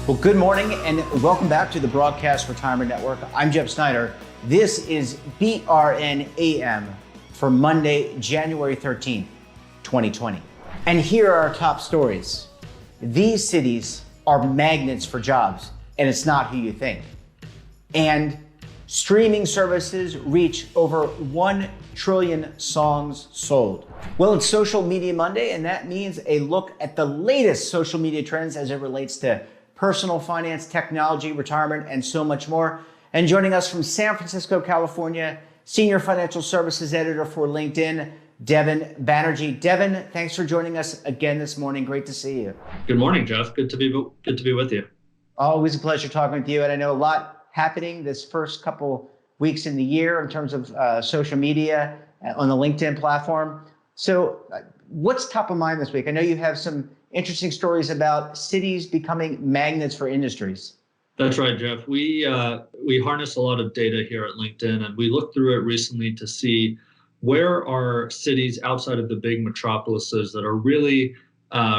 Well, good morning and welcome back to the Broadcast Retirement Network. I'm Jeff Snyder. This is BRN AM for Monday, January 13th, 2020. And here are our top stories. These cities are magnets for jobs, and it's not who you think. And streaming services reach over 1 trillion songs sold. Well, it's Social Media Monday, and that means a look at the latest social media trends as it relates to personal finance, technology, retirement, and so much more. And joining us from San Francisco, California, Senior Financial Services Editor for LinkedIn, Devin Banerjee. Devin, thanks for joining us again this morning. Great to see you. Good morning, Jeff. Good to be with you. Always a pleasure talking with you. And I know a lot happening this first couple weeks in the year in terms of social media on the LinkedIn platform. So what's top of mind this week? I know you have some interesting stories about cities becoming magnets for industries. That's right, Jeff. We harness a lot of data here at LinkedIn, and we looked through it recently to see where are cities outside of the big metropolises that are really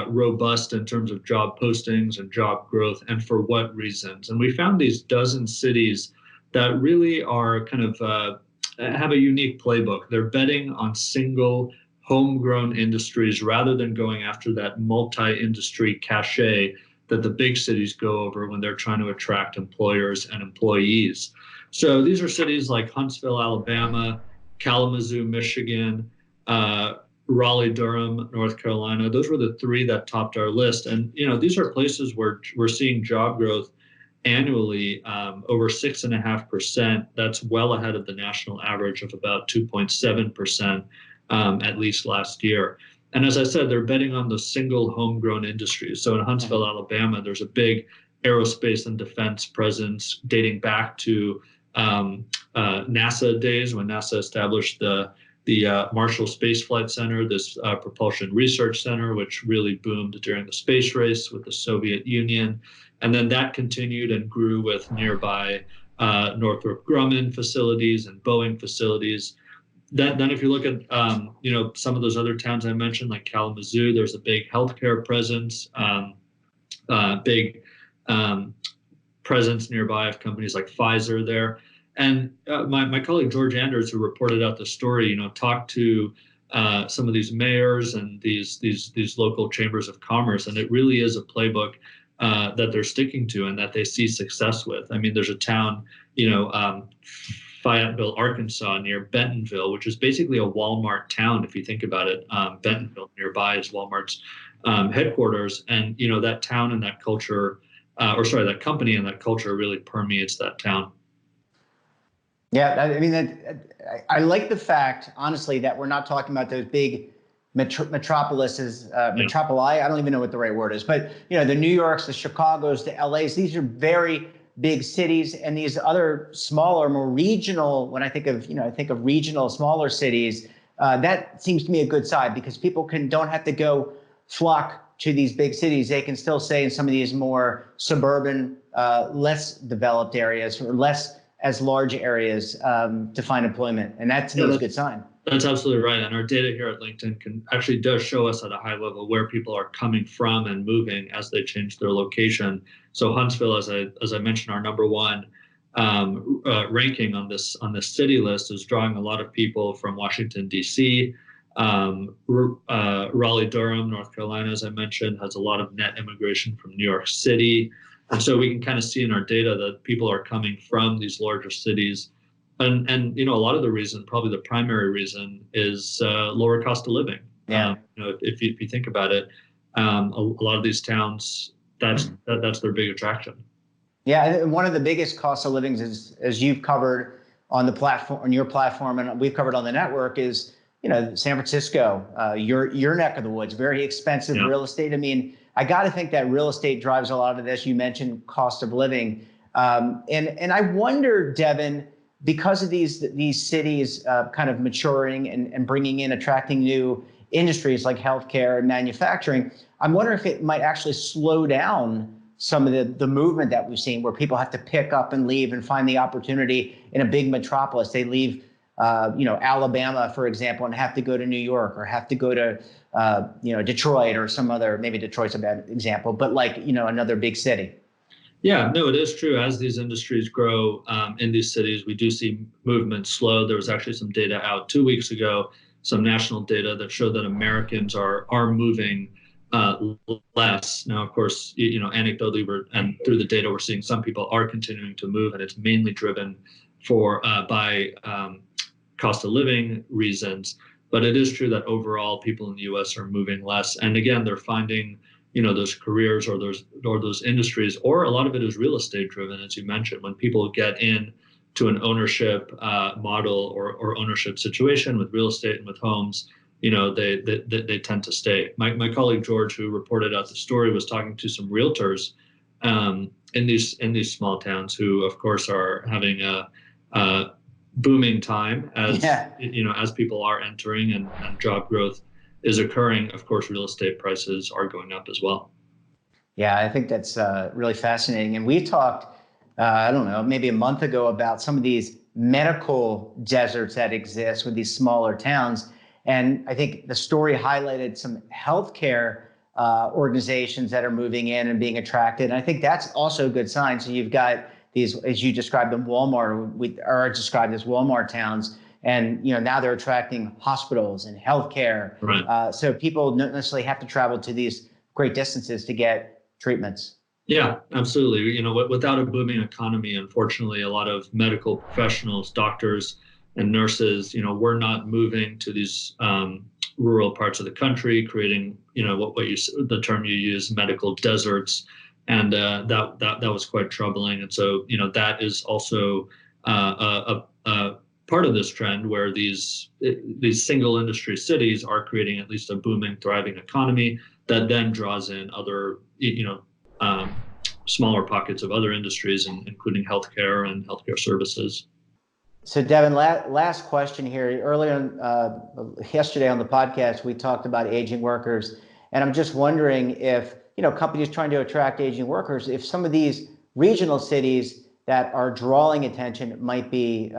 robust in terms of job postings and job growth, and for what reasons. And we found these dozen cities that really are kind of have a unique playbook. They're betting on single homegrown industries rather than going after that multi-industry cachet that the big cities go over when they're trying to attract employers and employees. So these are cities like Huntsville, Alabama, Kalamazoo, Michigan, Raleigh-Durham, North Carolina. Those were the three that topped our list. And these are places where we're seeing job growth annually over 6.5%. That's well ahead of the national average of about 2.7%. At least last year. And as I said, they're betting on the single homegrown industries. So in Huntsville, Alabama, there's a big aerospace and defense presence dating back to NASA days when NASA established the Marshall Space Flight Center, this propulsion research center, which really boomed during the space race with the Soviet Union. And then that continued and grew with nearby Northrop Grumman facilities and Boeing facilities. Then if you look at, some of those other towns I mentioned, like Kalamazoo, there's a big healthcare presence, big presence nearby of companies like Pfizer there. And my colleague, George Anders, who reported out the story, talked to some of these mayors and these local chambers of commerce. And it really is a playbook that they're sticking to and that they see success with. I mean, there's a town, Fayetteville, Arkansas, near Bentonville, which is basically a Walmart town, if you think about it. Bentonville nearby is Walmart's headquarters. And, that town and that culture, that company and that culture really permeates that town. Yeah, I mean, I like the fact, honestly, that we're not talking about those big metropolises, metropoli. I don't even know what the right word is, but, the New Yorks, the Chicagos, the LAs, these are very big cities, and these other smaller, more regional, when I think of regional, smaller cities, that seems to me a good side because people don't have to go flock to these big cities. They can still stay in some of these more suburban, less developed areas or less as large areas to find employment. And that to me is a good sign. That's absolutely right. And our data here at LinkedIn does show us at a high level where people are coming from and moving as they change their location. So Huntsville, as I mentioned, our number one ranking on this city list is drawing a lot of people from Washington, D.C. Raleigh-Durham, North Carolina, as I mentioned, has a lot of net immigration from New York City. And so we can kind of see in our data that people are coming from these larger cities. And a lot of the reason, probably the primary reason, is lower cost of living. Yeah. If you think about it, a lot of these towns, that's their big attraction. Yeah, and one of the biggest cost of livings is, as you've covered on the platform, on your platform, and we've covered on the network, is San Francisco, your neck of the woods, very expensive real estate. I mean, I got to think that real estate drives a lot of this. You mentioned cost of living, and I wonder, Devin, because of these cities kind of maturing and bringing in, attracting new industries like healthcare and manufacturing, I'm wondering if it might actually slow down some of the movement that we've seen where people have to pick up and leave and find the opportunity in a big metropolis. They leave, Alabama, for example, and have to go to New York or have to go to, Detroit or some other, maybe Detroit's a bad example, but another big city. Yeah, no, it is true. As these industries grow in these cities, we do see movement slow. There was actually some data out 2 weeks ago, some national data that showed that Americans are moving less. Now, of course, anecdotally, and through the data, we're seeing some people are continuing to move, and it's mainly driven by cost of living reasons. But it is true that overall, people in the U.S. are moving less, and again, they're finding those careers or those industries, or a lot of it is real estate driven, as you mentioned. When people get in to an ownership model or ownership situation with real estate and with homes, they tend to stay. My colleague George, who reported out the story, was talking to some realtors in these small towns who, of course, are having a booming time as people are entering and job growth is occurring. Of course, real estate prices are going up as well. Yeah, I think that's really fascinating. And we talked, I don't know, maybe a month ago about some of these medical deserts that exist with these smaller towns. And I think the story highlighted some healthcare organizations that are moving in and being attracted. And I think that's also a good sign. So you've got these, as you described them, Walmart, or described as Walmart towns. And now they're attracting hospitals and healthcare. Right. So people don't necessarily have to travel to these great distances to get treatments. Yeah, absolutely. Without a booming economy, unfortunately, a lot of medical professionals, doctors, and nurses, we're not moving to these rural parts of the country, creating, the term you use, medical deserts, and that was quite troubling. And so, that is also a part of this trend where these single industry cities are creating at least a booming, thriving economy that then draws in other, smaller pockets of other industries, including healthcare and healthcare services. So Devin, last question here. Earlier yesterday on the podcast, we talked about aging workers, and I'm just wondering if companies trying to attract aging workers, if some of these regional cities that are drawing attention might be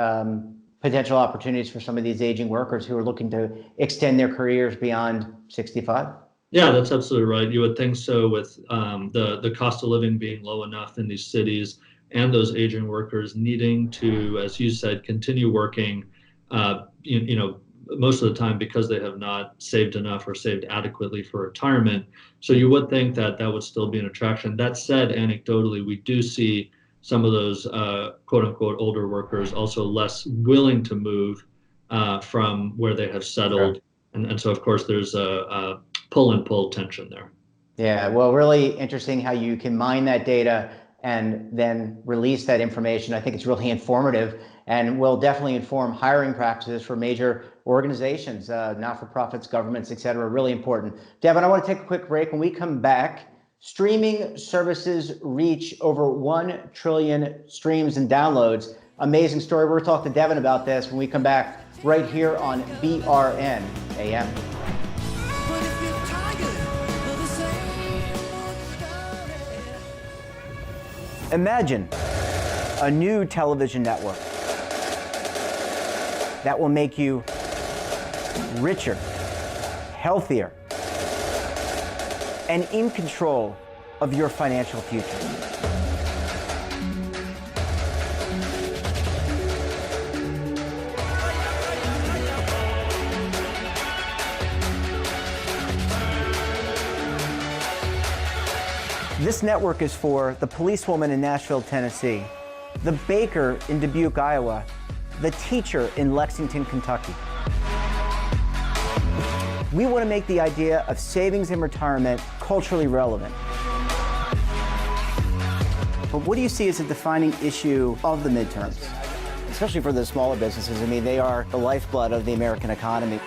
potential opportunities for some of these aging workers who are looking to extend their careers beyond 65? Yeah, that's absolutely right. You would think so, with the cost of living being low enough in these cities and those aging workers needing to, as you said, continue working, most of the time because they have not saved enough or saved adequately for retirement. So you would think that would still be an attraction. That said, anecdotally, we do see some of those quote unquote older workers also less willing to move from where they have settled. Sure. And so, of course, there's a pull and pull tension there. Yeah, well, really interesting how you can mine that data and then release that information. I think it's really informative and will definitely inform hiring practices for major organizations, not-for-profits, governments, et cetera. Really important. Devin, I want to take a quick break. When we come back, streaming services reach over 1 trillion streams and downloads. Amazing story. We're talking to Devin about this when we come back right here on BRN AM. Imagine a new television network that will make you richer, healthier, and in control of your financial future. This network is for the policewoman in Nashville, Tennessee, the baker in Dubuque, Iowa, the teacher in Lexington, Kentucky. We want to make the idea of savings and retirement culturally relevant. But what do you see as a defining issue of the midterms, especially for the smaller businesses? I mean, they are the lifeblood of the American economy.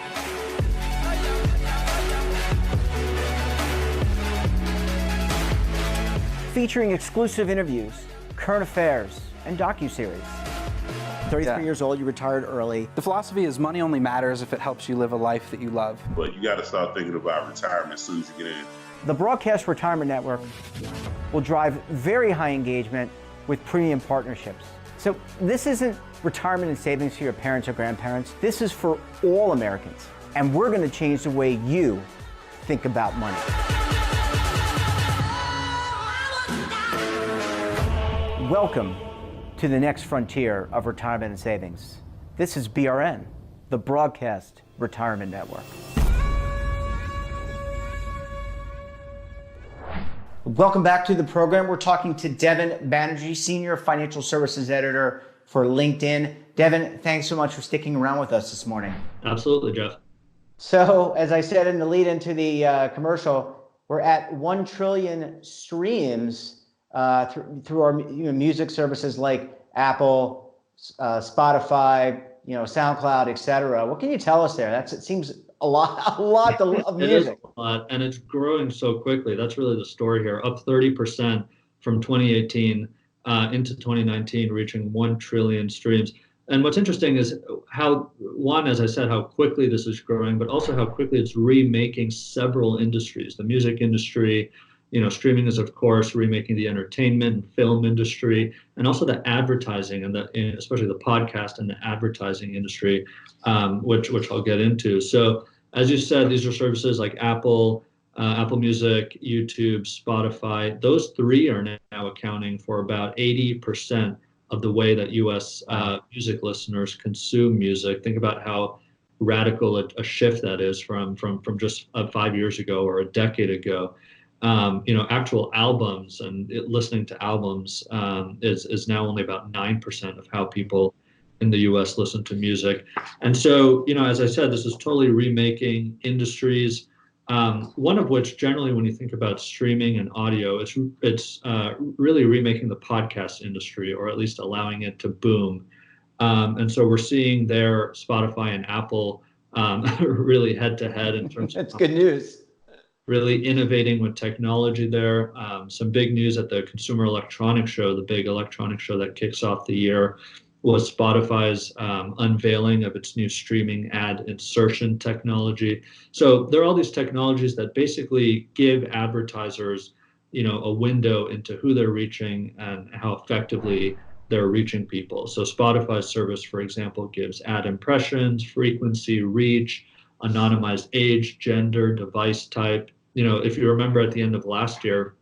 Featuring exclusive interviews, current affairs, and docuseries. 33 years old, you retired early. The philosophy is money only matters if it helps you live a life that you love. But you got to start thinking about retirement as soon as you get in. The Broadcast Retirement Network will drive very high engagement with premium partnerships. So this isn't retirement and savings for your parents or grandparents. This is for all Americans. And we're going to change the way you think about money. Welcome to the next frontier of retirement and savings. This is BRN, the Broadcast Retirement Network. Welcome back to the program. We're talking to Devin Banerjee, Senior Financial Services Editor for LinkedIn. Devin, thanks so much for sticking around with us this morning. Absolutely, Jeff. So, as I said in the lead into the commercial, we're at 1 trillion streams through our music services like Apple, Spotify, SoundCloud, etc. What can you tell us there? It seems a lot of music. It is a lot, and it's growing so quickly. That's really the story here. Up 30% from 2018 into 2019, reaching 1 trillion streams. And what's interesting is how, one, as I said, how quickly this is growing, but also how quickly it's remaking several industries. The music industry, streaming is, of course, remaking the entertainment and film industry, and also the advertising, and especially the podcast and the advertising industry, which I'll get into. So, as you said, these are services like Apple Music, YouTube, Spotify. Those three are now accounting for about 80% of the way that U.S. Music listeners consume music. Think about how radical a shift that is from just 5 years ago or a decade ago. Actual albums and listening to albums is now only about 9% of how people in the U.S. listen to music. And so, as I said, this is totally remaking industries. One of which, generally, when you think about streaming and audio, it's really remaking the podcast industry, or at least allowing it to boom. And so we're seeing there Spotify and Apple really head to head in terms That's of good news. Really innovating with technology there. Some big news at the Consumer Electronics Show, the big electronics show that kicks off the year, was Spotify's unveiling of its new streaming ad insertion technology. So there are all these technologies that basically give advertisers, a window into who they're reaching and how effectively they're reaching people. So Spotify's service, for example, gives ad impressions, frequency, reach, anonymized age, gender, device type. If you remember at the end of last year,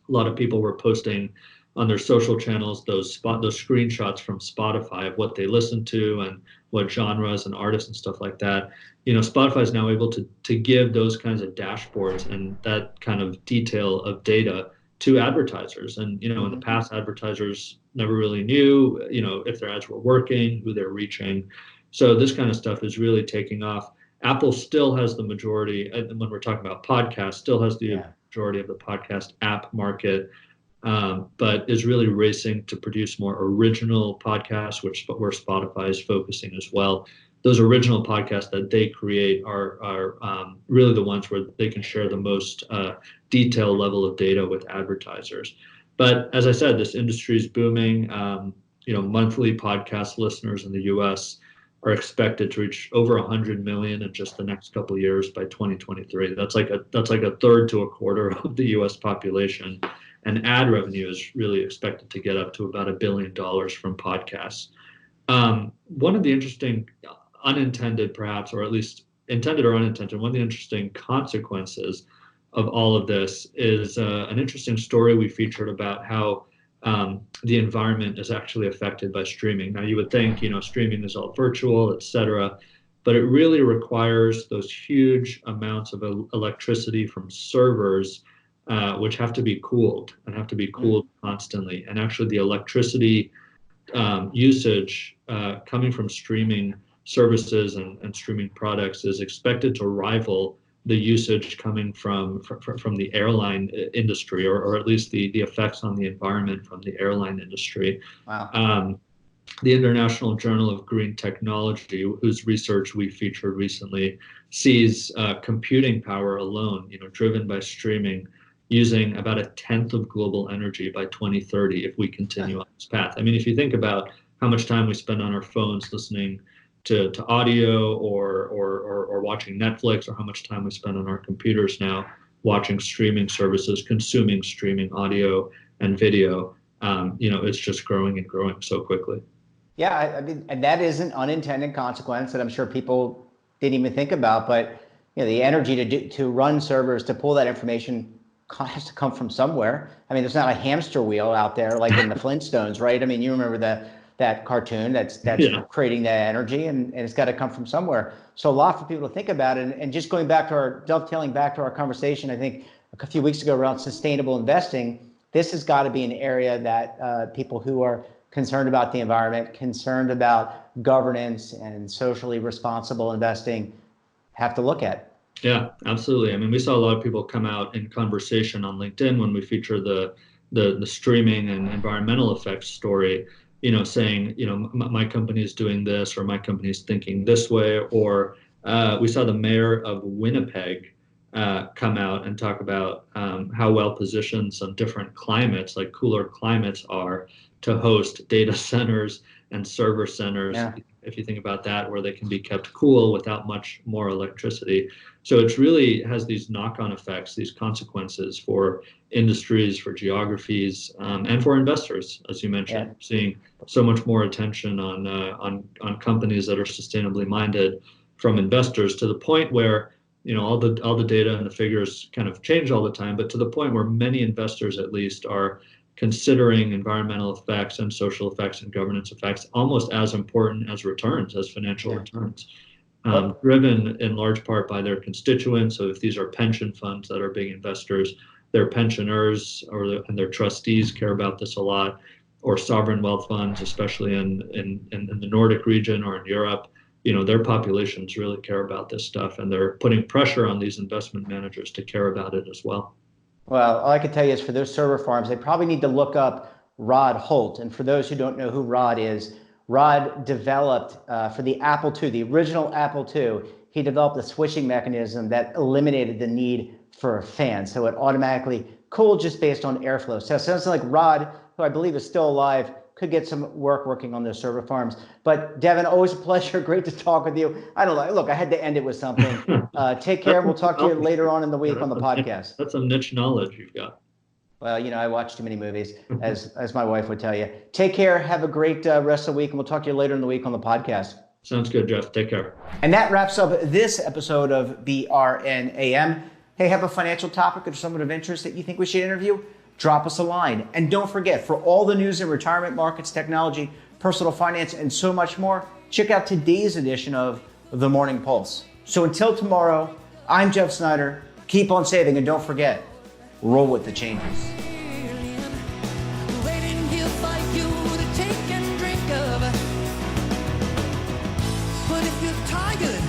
a lot of people were posting on their social channels those screenshots from Spotify of what they listen to and what genres and artists and stuff like that. Spotify is now able to give those kinds of dashboards and that kind of detail of data to advertisers. And in the past, advertisers never really knew if their ads were working, who they're reaching. So this kind of stuff is really taking off. Apple still has the majority, and when we're talking about podcasts, still has the majority of the podcast app market. But is really racing to produce more original podcasts, where Spotify is focusing as well. Those original podcasts that they create are really the ones where they can share the most detailed level of data with advertisers. But as I said, this industry is booming. Monthly podcast listeners in the U.S. are expected to reach over 100 million in just the next couple of years by 2023. That's like a third to a quarter of the U.S. population. And ad revenue is really expected to get up to about $1 billion from podcasts. One of the interesting unintended, perhaps, or at least intended or unintended, one of the interesting consequences of all of this is an interesting story we featured about how the environment is actually affected by streaming. Now, you would think, streaming is all virtual, et cetera, but it really requires those huge amounts of electricity from servers, which have to be cooled constantly. And actually the electricity usage coming from streaming services and streaming products is expected to rival the usage coming from the airline industry, or at least the effects on the environment from the airline industry. Wow. The International Journal of Green Technology, whose research we featured recently, sees computing power alone, driven by streaming, using about 1/10 of global energy by 2030 if we continue on this path. I mean, if you think about how much time we spend on our phones listening to audio or watching Netflix, or how much time we spend on our computers now watching streaming services, consuming streaming audio and video, it's just growing and growing so quickly. Yeah, I mean, and that is an unintended consequence that I'm sure people didn't even think about. But the energy to run servers, to pull that information has to come from somewhere. I mean, there's not a hamster wheel out there like in the Flintstones, right? I mean, you remember that cartoon that's creating that energy, and it's got to come from somewhere. So a lot for people to think about it. And just dovetailing back to our conversation, I think a few weeks ago around sustainable investing, this has got to be an area that people who are concerned about the environment, concerned about governance and socially responsible investing have to look at. Yeah, absolutely. I mean, we saw a lot of people come out in conversation on LinkedIn when we feature the streaming and environmental effects story, saying, my company is doing this, or my company is thinking this way, or we saw the mayor of Winnipeg come out and talk about how well positioned some different climates, like cooler climates, are to host data centers and server centers. Yeah. If you think about that, where they can be kept cool without much more electricity. So it really has these knock-on effects, these consequences for industries, for geographies, and for investors, as you mentioned, seeing so much more attention on companies that are sustainably minded from investors, to the point where all the data and the figures kind of change all the time, but to the point where many investors, at least, are considering environmental effects and social effects and governance effects almost as important as returns, as financial returns, driven in large part by their constituents. So if these are pension funds that are big investors, their pensioners and their trustees care about this a lot, or sovereign wealth funds, especially in the Nordic region or in Europe. Their populations really care about this stuff, and they're putting pressure on these investment managers to care about it as well. Well, all I can tell you is for those server farms, they probably need to look up Rod Holt. And for those who don't know who Rod is, Rod developed for the Apple II, the original Apple II, he developed a switching mechanism that eliminated the need for a fan. So it automatically cooled just based on airflow. So it sounds like Rod, who I believe is still alive, could get some working on those server farms. But Devin, always a pleasure. Great to talk with you. I don't know. Look, I had to end it with something. Take care. We'll talk to you later on in the week on the podcast. That's some niche knowledge you've got. Well, I watch too many movies, as my wife would tell you. Take care. Have a great rest of the week, and we'll talk to you later in the week on the podcast. Sounds good, Jeff. Take care. And that wraps up this episode of BRN AM. Hey, have a financial topic or someone of interest that you think we should interview? Drop us a line. And don't forget, for all the news in retirement markets, technology, personal finance, and so much more, check out today's edition of The Morning Pulse. So until tomorrow, I'm Jeff Snyder. Keep on saving, and don't forget, roll with the changes. Waiting here for you to take and drink of. But if you're tired